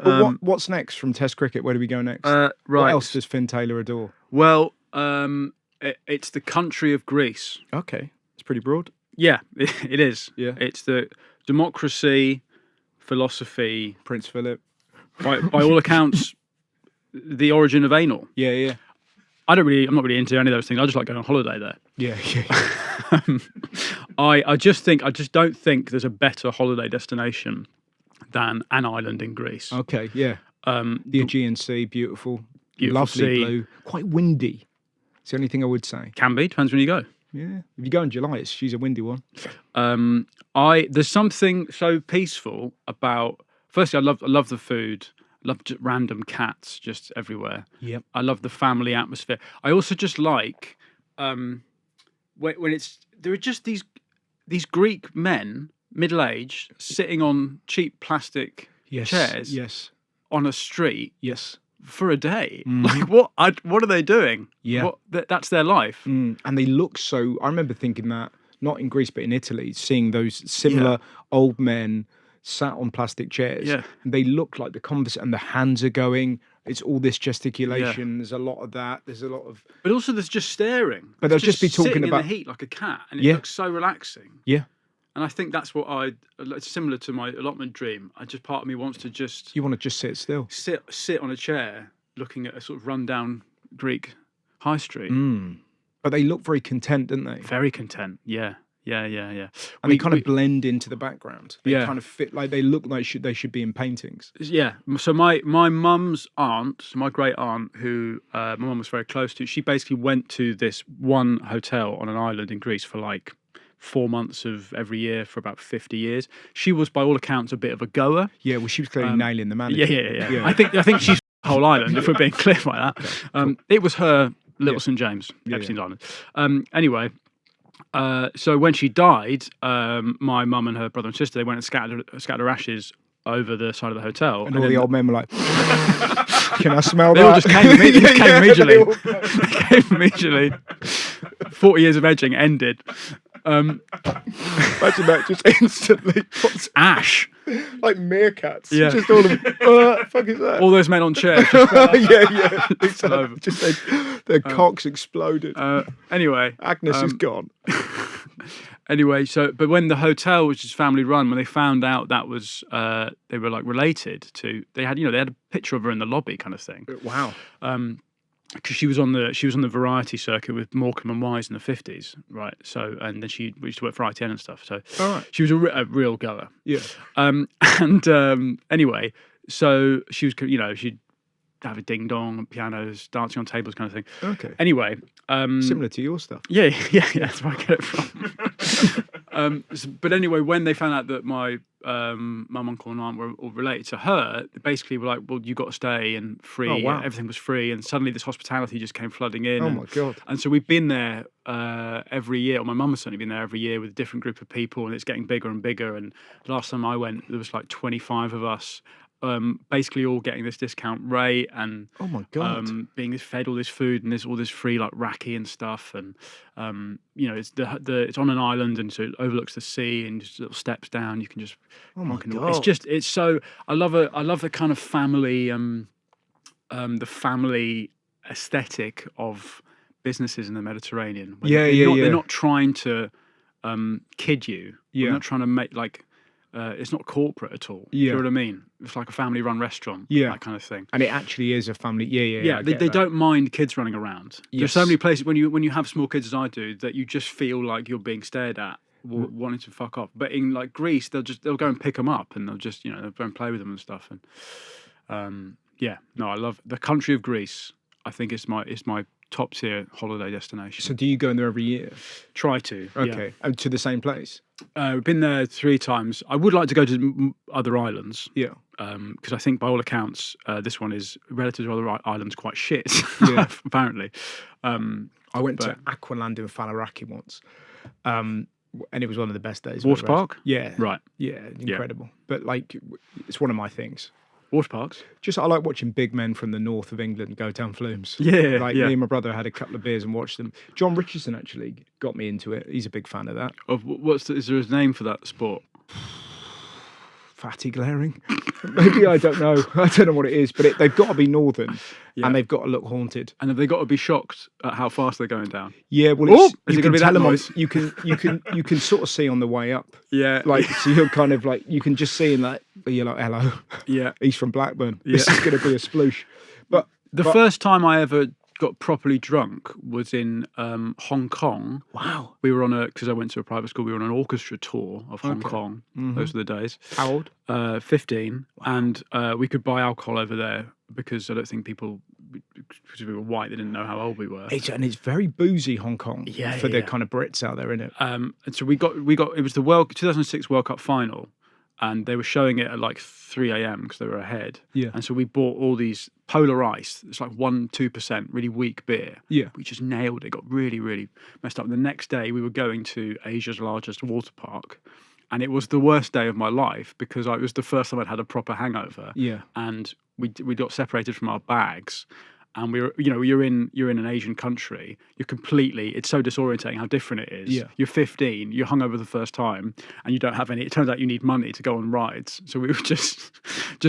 But what's next from Test cricket? Where do we go next? Right. What else does Finn Taylor adore? Well, it's the country of Greece. Okay, it's pretty broad. Yeah, it is. Yeah. It's the democracy, philosophy. Prince Philip. By all accounts, the origin of anal. Yeah. I'm not really into any of those things. I just like going on holiday there. Yeah. I just don't think there's a better holiday destination than an island in Greece. Okay, yeah. The Aegean Sea, beautiful lovely sea. blue, quite windy. It's the only thing I would say. Can be, depends when you go. Yeah, if you go in July, she's a windy one. There's something so peaceful about. Firstly, I love the food. I love just random cats just everywhere. Yep. I love the family atmosphere. I also just like when there are just these Greek men, middle-aged, sitting on cheap plastic chairs. Yes. On a street. Yes. For a day. Mm-hmm. Like what are they doing? Yeah. That's their life. And they look so. I remember thinking that not in Greece but in Italy, seeing those similar old men sat on plastic chairs. Yeah. And they look like the converse, and the hands are going. It's all this gesticulation. Yeah. There's a lot of that. There's a lot of. But also, there's just staring. But they'll just be talking sitting about in the heat like a cat, and it looks so relaxing. Yeah. And I think that's what it's similar to my allotment dream. Part of me wants to just. You want to just sit still. Sit on a chair, looking at a sort of rundown Greek high street. But they look very content, don't they? Very content. Yeah. And they kind of blend into the background. They kind of fit, like they look like they should be in paintings. Yeah. So my mum's aunt, my great aunt, who my mum was very close to, she basically went to this one hotel on an island in Greece for like 4 months of every year for about 50 years. She was, by all accounts, a bit of a goer. Yeah, well, she was clearly nailing the manager. Yeah. I think she's the whole island, if we're being clear like that. Okay, cool. It was her little St. James, Epstein's Island. Anyway. So when she died, my mum and her brother and sister, they went and scattered her ashes over the side of the hotel. And all the old men were like, can I smell they that? All just came immediately. They came immediately. 40 years of edging ended. Imagine that just instantly. What's ash? Like meerkats. Yeah. Just all of them. What the fuck is that? All those men on chairs. Just their cocks exploded. Anyway. Agnes is gone. Anyway, but when the hotel, which is family run, when they found out that was they were like related to, they had a picture of her in the lobby kind of thing. Wow. Because she was on the variety circuit with Morecambe and Wise in the 50s, right? So, and then she used to work for ITN and stuff. So, she was a real goer. Yeah. Anyway, so she was, she'd have a ding dong, pianos, dancing on tables, kind of thing. Okay. Anyway, similar to your stuff. Yeah. That's where I get it from. But anyway, when they found out that my mum, uncle, and aunt were all related to her, they basically were like, "Well, you got to stay and free. Oh, wow. Everything was free." And suddenly, this hospitality just came flooding in. Oh my god! And so we've been there every year. Or my mum has certainly been there every year with a different group of people, and it's getting bigger and bigger. And the last time I went, there was like 25 of us. Basically all getting this discount rate and oh my god, being fed all this food and there's all this free like raki and stuff and it's it's on an island and so it overlooks the sea and just little steps down you can just it's so I love the kind of family the family aesthetic of businesses in the Mediterranean. They're not trying to kid you. They're not trying to make like. It's not corporate at all. Yeah. You know what I mean? It's like a family-run restaurant. Yeah. That kind of thing. And it actually is a family. Yeah. They don't mind kids running around. Yes. There's so many places when you have small kids as I do that you just feel like you're being stared at, wanting to fuck off. But in like Greece, they'll go and pick them up and they'll just they'll go and play with them and stuff. And I love the country of Greece. I think it's my top tier holiday destination. So do you go in there every year? Try to. Okay. Yeah. To the same place? We've been there 3 times. I would like to go to other islands. Yeah. Because I think by all accounts, this one is relative to other islands quite shit. Yeah. Apparently. I went to Aqualand in Falaraki once. And it was one of the best days. Water park? Yeah. Right. Yeah. Incredible. Yeah. But like, it's one of my things. Water parks? Just, I like watching big men from the north of England go down flumes. Yeah. Like, me and my brother had a couple of beers and watched them. John Richardson actually got me into it. He's a big fan of that. Is there a name for that sport? fatty glaring. Maybe, I don't know. I don't know what it is, but they've got to be northern, and they've got to look haunted. And have they got to be shocked at how fast they're going down? Yeah, well, Is you it can gonna be tell that them. noise? You can sort of see on the way up. Yeah, Like, so you're kind of like, you can just see in that, you're like, hello. yeah. He's from Blackburn. This is going to be a sploosh. But The first time I ever got properly drunk was in Hong Kong. wow, We were because I went to a private school, we were on an orchestra tour of Hong Kong. Those were the days. how old? 15. And we could buy alcohol over there because I don't think because we were white, they didn't know how old we were. And it's very boozy, Hong Kong, for the kind of Brits out there, isn't it? And so we got it was the 2006 World Cup final, and they were showing it at like 3 a.m. because they were ahead. Yeah. And so we bought all these Polar Ice. It's like 1-2%, really weak beer. Yeah. We just nailed it. Got really, really messed up. And the next day we were going to Asia's largest water park, and it was the worst day of my life because it was the first time I'd had a proper hangover. Yeah. And we got separated from our bags. And we were, you're in an Asian country. It's so disorientating how different it is. Yeah. You're 15, you're hungover the first time, and you don't have any. It turns out you need money to go on rides. So we were just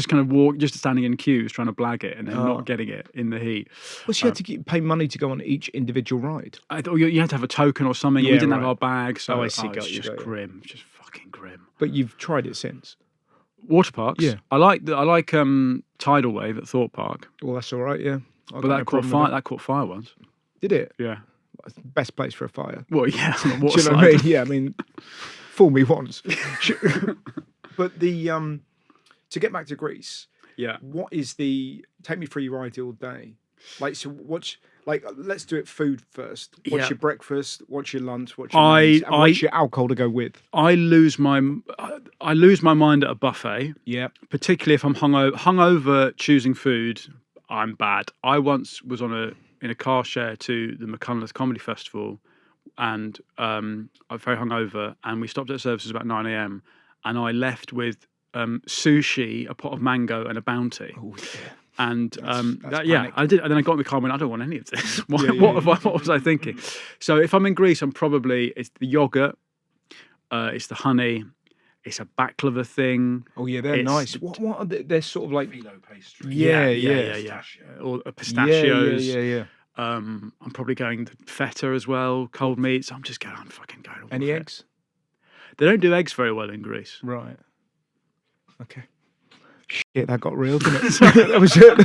kind of just standing in queues trying to blag it and then not getting it in the heat. Well, so you had to pay money to go on each individual ride. I thought you had to have a token or something. Yeah, we didn't have right. our bags. So I see. it's just grim, just fucking grim. But you've tried it since. Water parks. Yeah. I like Tidal Wave at Thorpe Park. Well, that's all right. Yeah. But that caught fire once. Did it? Yeah. Best place for a fire. Well, yeah. Do you know what I mean? Yeah, I mean, fool me once. But to get back to Greece, Yeah. what is take me through your ideal day? Like, so let's do it food first. What's Yeah. your breakfast? What's your lunch? What's your meals? And what's your alcohol to go with? I lose my mind at a buffet. Yeah. Particularly if I'm hungover choosing food, I'm bad. I once was in a car share to the McCunleth Comedy Festival, and I was very hungover, and we stopped at services about 9 a.m. and I left with sushi, a pot of mango, and a bounty. Oh, yeah. And that's I did. And then I got in the car and went, I don't want any of this. What was I thinking? So if I'm in Greece, it's the yogurt, it's the honey. It's a baklava thing. Oh yeah, they're nice. What are they? They're sort of like phyllo pastry. Yeah. Or pistachios. Yeah. I'm probably going the feta as well, cold meats. I'm fucking going. All Any for it. eggs? They don't do eggs very well in Greece. Right. Okay. Shit, that got real, didn't it? That was it.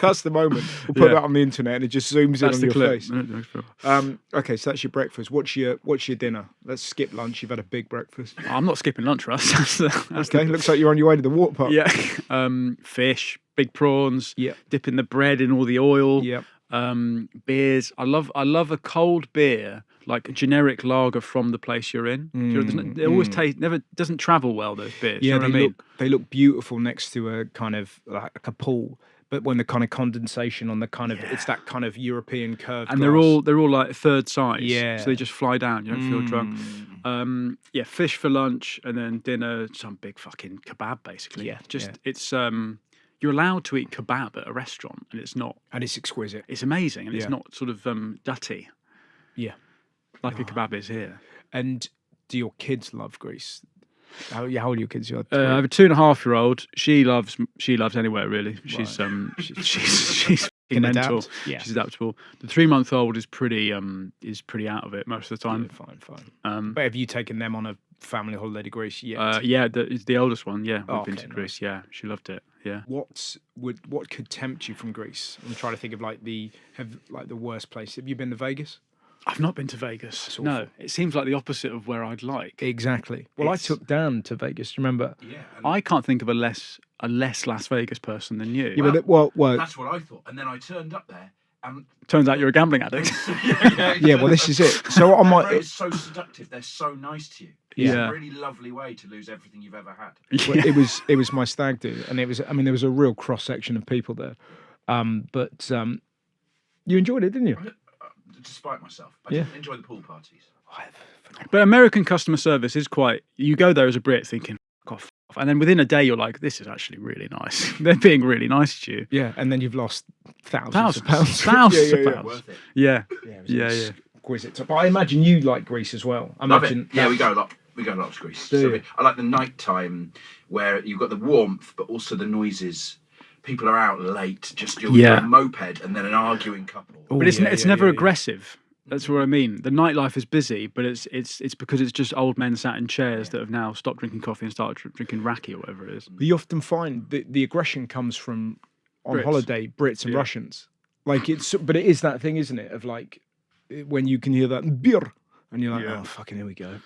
That's the moment. We'll put that on the internet and it just zooms in on your face. Okay, so that's your breakfast. What's your dinner? Let's skip lunch. You've had a big breakfast. I'm not skipping lunch, Russ. Okay, looks like you're on your way to the water park. Yeah. Fish, big prawns. Yeah. Dipping the bread in all the oil. Yeah. Beers. I love a cold beer, like a generic lager from the place you're in. It always doesn't travel well, those beers. Yeah, you know what I mean? They look beautiful next to a kind of like a pool, but when the kind of condensation on the kind of it's that kind of European curved and glass. they're all like third size. Yeah. So they just fly down. You don't feel drunk. Fish for lunch, and then dinner, some big fucking kebab, basically. Yeah. It's you're allowed to eat kebab at a restaurant, and it's not. And it's exquisite. It's amazing, and it's Yeah. not sort of dutty Yeah. like a kebab is here. And do your kids love Greece? How old are your kids? I have a 2.5-year-old. She loves anywhere really. She's she's Can mental. adapt. Yeah. She's adaptable. The 3-month-old is pretty out of it most of the time. Fine. But have you taken them on a family holiday to Greece yet? It's the oldest one. Yeah, we've been to nice. Greece. Yeah, she loved it. Yeah. What could tempt you from Greece? I'm trying to think of the worst place. Have you been to Vegas? I've not been to Vegas. No, it seems like the opposite of where I'd like. Exactly. Well, I took Dan to Vegas. Do you remember? Yeah. I can't think of a less Las Vegas person than you. Yeah, Well, that's what I thought. And then I turned up there and Turns out you're a gambling addict. Yeah, well, this is it. So on my, it's so seductive. They're so nice to you. Yeah. It's a really lovely way to lose everything you've ever had. well, it was my stag do, and it was. I mean, there was a real cross section of people there, but you enjoyed it, didn't you? Despite myself, I didn't enjoy the pool parties. But American customer service is quite. You go there as a Brit thinking, "God, f off," and then within a day you're like, "This is actually really nice." They're being really nice to you. Yeah, and then you've lost thousands of Thousands pounds. of Yeah. pounds. Worth it. Yeah. It was Yeah. exquisite. But I imagine you like Greece as well. I Love imagine it. Yeah, we go a lot. We go a lot to Greece. Do So you? I like the night time where you've got the warmth, but also the noises. People are out late, just doing a moped, and then an arguing couple. But it's never aggressive. That's what I mean. The nightlife is busy, but it's because it's just old men sat in chairs that have now stopped drinking coffee and started drinking raki or whatever it is. But you often find that the aggression comes from on holiday Brits and Russians. Like but it is that thing, isn't it? Of like when you can hear that beer and you're like, oh fucking here we go.